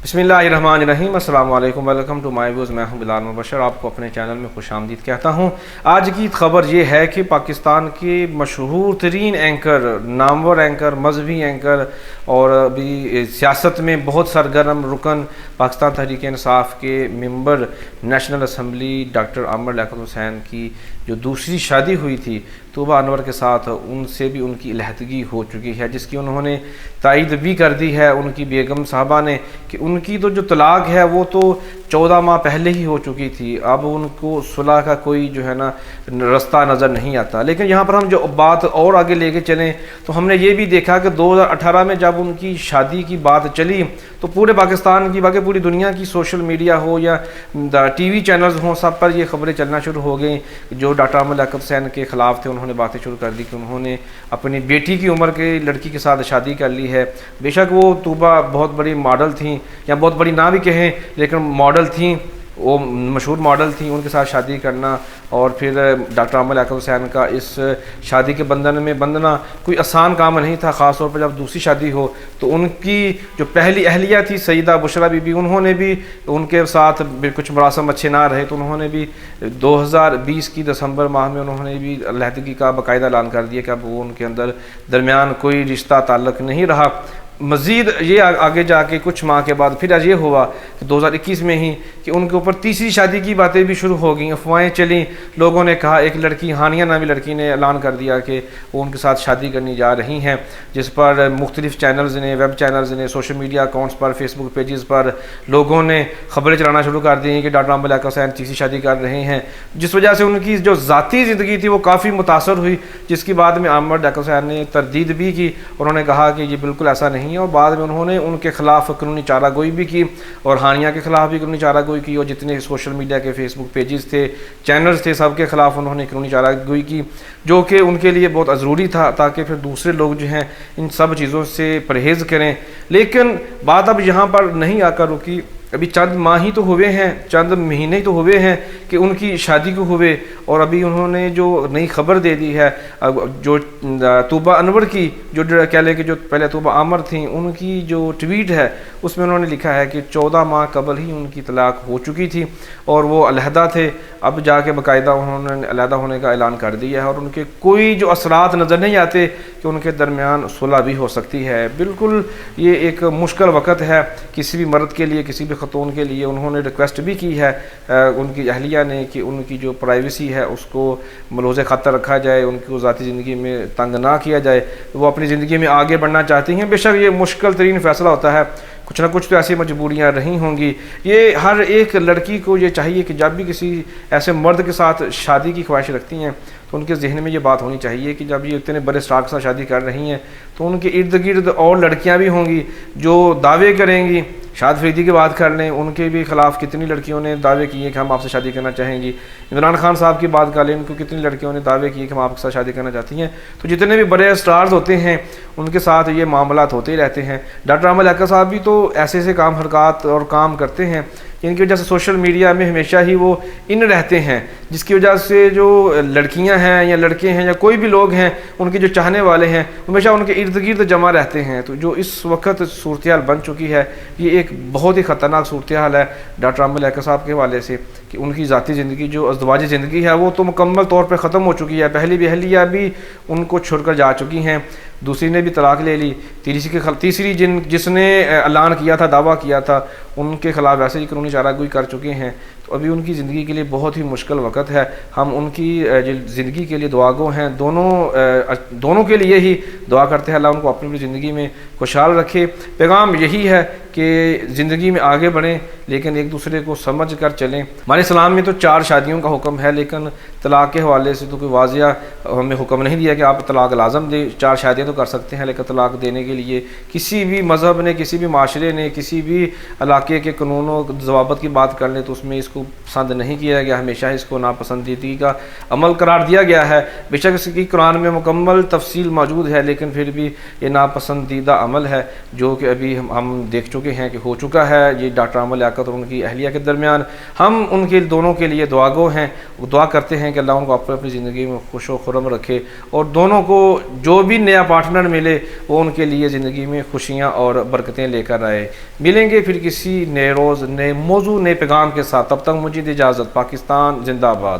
بسم اللہ الرحمن الرحیم، السلام علیکم، ویلکم ٹو مائی ویوز۔ میں ہوں بلال مبشر، آپ کو اپنے چینل میں خوش آمدید کہتا ہوں۔ آج کی خبر یہ ہے کہ پاکستان کے مشہور ترین اینکر، نامور اینکر، مذہبی اینکر اور ابھی سیاست میں بہت سرگرم رکن پاکستان تحریک انصاف کے ممبر national assembly doctor Aamir Liaquat حسین کی جو دوسری شادی ہوئی تھی طوبہ انور کے ساتھ، ان سے بھی ان کی علیحدگی ہو چکی ہے، جس کی انہوں نے تائید بھی کر دی ہے ان کی بیگم صاحبہ نے کہ ان کی تو جو طلاق ہے وہ تو 14 ماہ پہلے ہی ہو چکی تھی، اب ان کو صلح کا کوئی جو ہے نا رستہ نظر نہیں آتا۔ لیکن یہاں پر ہم جو بات اور آگے لے کے چلیں تو ہم نے یہ بھی دیکھا کہ 2018 میں جب ان کی شادی کی بات چلی تو پورے پاکستان کی باقی پوری دنیا کی سوشل میڈیا ہو یا ٹی وی چینلز ہوں، سب پر یہ خبریں چلنا شروع ہو گئیں۔ جو ڈاکٹر عامر لیاقت حسین کے خلاف تھے انہوں نے باتیں شروع کر دی کہ انہوں نے اپنی بیٹی کی عمر کے لڑکی کے ساتھ شادی کر لی ہے۔ بے شک وہ طوبہ بہت بڑی ماڈل تھیں، یا بہت بڑی نہ بھی کہیں لیکن ماڈل تھیں، وہ مشہور ماڈل تھیں، ان کے ساتھ شادی کرنا اور پھر ڈاکٹر عامر لیاقت حسین کا اس شادی کے بندھن میں بندھنا کوئی آسان کام نہیں تھا، خاص طور پر جب دوسری شادی ہو۔ تو ان کی جو پہلی اہلیہ تھی سیدہ بشریٰ بی بی، انہوں نے بھی ان کے ساتھ کچھ مراسم اچھے نہ رہے تو انہوں نے بھی 2020 کی دسمبر ماہ میں انہوں نے بھی علیحدگی کا باقاعدہ اعلان کر دیا کہ اب وہ ان کے اندر درمیان کوئی رشتہ تعلق نہیں رہا۔ مزید یہ آگے جا کے کچھ ماہ کے بعد پھر یہ ہوا کہ 2021 میں ہی کہ ان کے اوپر تیسری شادی کی باتیں بھی شروع ہو گئیں، افواہیں چلیں، لوگوں نے کہا، ایک لڑکی ہانیہ نامی لڑکی نے اعلان کر دیا کہ وہ ان کے ساتھ شادی کرنی جا رہی ہیں، جس پر مختلف چینلز نے، ویب چینلز نے، سوشل میڈیا اکاؤنٹس پر، فیس بک پیجز پر لوگوں نے خبریں چلانا شروع کر دی کہ ڈاکٹر عامر لیاقت حسین تیسری شادی کر رہے ہیں، جس وجہ سے ان کی جو ذاتی زندگی تھی وہ کافی متاثر ہوئی، جس کی بعد میں عامر لیاقت حسین نے تردید بھی کی، انہوں نے کہا کہ یہ بالکل ایسا نہیں ہے، اور بعد میں انہوں نے ان کے خلاف قانونی چارہ گوئی بھی کی اور ہانیہ کے خلاف بھی قانونی چارہ گوئی کی، اور جتنے سوشل میڈیا کے فیس بک پیجز تھے، چینلز تھے، سب کے خلاف انہوں نے قانونی چارہ گوئی کی، جو کہ ان کے لیے بہت ضروری تھا تاکہ پھر دوسرے لوگ جو ہیں ان سب چیزوں سے پرہیز کریں۔ لیکن بات اب یہاں پر نہیں آ کر رکی، ابھی چند ماہ ہی تو ہوئے ہیں، چند مہینے تو ہوئے ہیں کہ ان کی شادی کو ہوئے، اور ابھی انہوں نے جو نئی خبر دے دی ہے، جو طوبہ انور کی جو کہہ لیں کہ جو پہلے طوبہ عامر تھیں، ان کی جو ٹویٹ ہے اس میں انہوں نے لکھا ہے کہ 14 ماہ قبل ہی ان کی طلاق ہو چکی تھی اور وہ علیحدہ تھے، اب جا کے باقاعدہ انہوں نے علیحدہ ہونے کا اعلان کر دیا ہے، اور ان کے کوئی جو اثرات نظر نہیں آتے کہ ان کے درمیان صلح بھی ہو سکتی ہے۔ بالکل یہ ایک مشکل وقت ہے کسی بھی مرد کے لیے، کسی بھی خاتون کے لیے۔ انہوں نے ریکویسٹ بھی کی ہے ان کی اہلیہ نے کہ ان کی جو پرائیویسی ہے اس کو ملحوظ خاطر رکھا جائے، ان کو ذاتی زندگی میں تنگ نہ کیا جائے، وہ اپنی زندگی میں آگے بڑھنا چاہتی ہیں۔ بے شک یہ مشکل ترین فیصلہ ہوتا ہے، کچھ نہ کچھ تو ایسی مجبوریاں رہی ہوں گی۔ یہ ہر ایک لڑکی کو یہ چاہیے کہ جب بھی کسی ایسے مرد کے ساتھ شادی کی خواہش رکھتی ہیں تو ان کے ذہن میں یہ بات ہونی چاہیے کہ جب یہ اتنے بڑے اسٹار کے ساتھ شادی کر رہی ہیں تو ان کے ارد گرد اور لڑکیاں بھی ہوں گی جو دعوے کریں گی۔ شاد فریدی کی بات کر لیں، ان کے بھی خلاف کتنی لڑکیوں نے دعوے کیے کہ ہم آپ سے شادی کرنا چاہیں گی۔ عمران خان صاحب کی بات کر لیں، ان کو کتنی لڑکیوں نے دعوے کیے کہ ہم آپ کے ساتھ شادی کرنا چاہتی ہیں۔ تو جتنے بھی بڑے اسٹارز ہوتے ہیں ان کے ساتھ یہ معاملات ہوتے ہی رہتے ہیں۔ ڈاکٹر عامر لیاقت صاحب بھی تو ایسے ایسے کام، حرکات اور کام کرتے ہیں جن کی وجہ سے سوشل میڈیا میں ہمیشہ ہی وہ ان رہتے ہیں، جس کی وجہ سے جو لڑکیاں ہیں یا لڑکے ہیں یا کوئی بھی لوگ ہیں ان کے جو چاہنے والے ہیں ہمیشہ ان کے ارد گرد جمع رہتے ہیں۔ تو جو اس وقت صورتحال بن چکی ہے یہ ایک بہت ہی خطرناک صورتحال ہے ڈاکٹر عامر لیاقت صاحب کے حوالے سے، کہ ان کی ذاتی زندگی جو ازدواجی زندگی ہے وہ تو مکمل طور پر ختم ہو چکی ہے۔ پہلی بھی اہلیہ بھی ان کو چھوڑ کر جا چکی ہیں، دوسری نے بھی طلاق لے لی، تیسری جس نے اعلان کیا تھا، دعویٰ کیا تھا، ان کے خلاف ایسے ہی قانونی چارہ گوئی کر چکے ہیں۔ تو ابھی ان کی زندگی کے لیے بہت ہی مشکل وقت ہے۔ ہم ان کی زندگی کے لیے دعا گو ہیں، دونوں کے لیے ہی دعا کرتے ہیں اللہ ان کو اپنی زندگی میں خوشحال رکھے۔ پیغام یہی ہے کہ زندگی میں آگے بڑھیں لیکن ایک دوسرے کو سمجھ کر چلیں۔ ہمارے اسلام میں تو 4 شادیوں کا حکم ہے، لیکن طلاق کے حوالے سے تو کوئی واضح ہمیں حکم نہیں دیا کہ آپ طلاق لازم دیں۔ 4 شادیاں تو کر سکتے ہیں لیکن طلاق دینے کے لیے کسی بھی مذہب نے، کسی بھی معاشرے نے، کسی بھی علاقے کے قانون و ضوابط کی بات کر لیں تو اس میں اس کو پسند نہیں کیا گیا، ہمیشہ اس کو ناپسندیدگی کا عمل قرار دیا گیا ہے۔ بے شک اس کی قرآن میں مکمل تفصیل موجود ہے لیکن پھر بھی یہ ناپسندیدہ عمل ہے جو کہ ابھی ہم دیکھ چکے ہیں کہ ہو چکا ہے یہ ڈاکٹر عامر لیاقت اور ان کی اہلیہ کے درمیان۔ ہم ان کے دونوں کے لیے دعا گو ہیں، دعا کرتے ہیں ہیں کہ اللہ ان کو اپنی زندگی میں خوش و خرم رکھے، اور دونوں کو جو بھی نیا پارٹنر ملے وہ ان کے لیے زندگی میں خوشیاں اور برکتیں لے کر آئے۔ ملیں گے پھر کسی نئے روز، نئے موضوع، نئے پیغام کے ساتھ، تب تک مجھے اجازت۔ پاکستان زندہ باد۔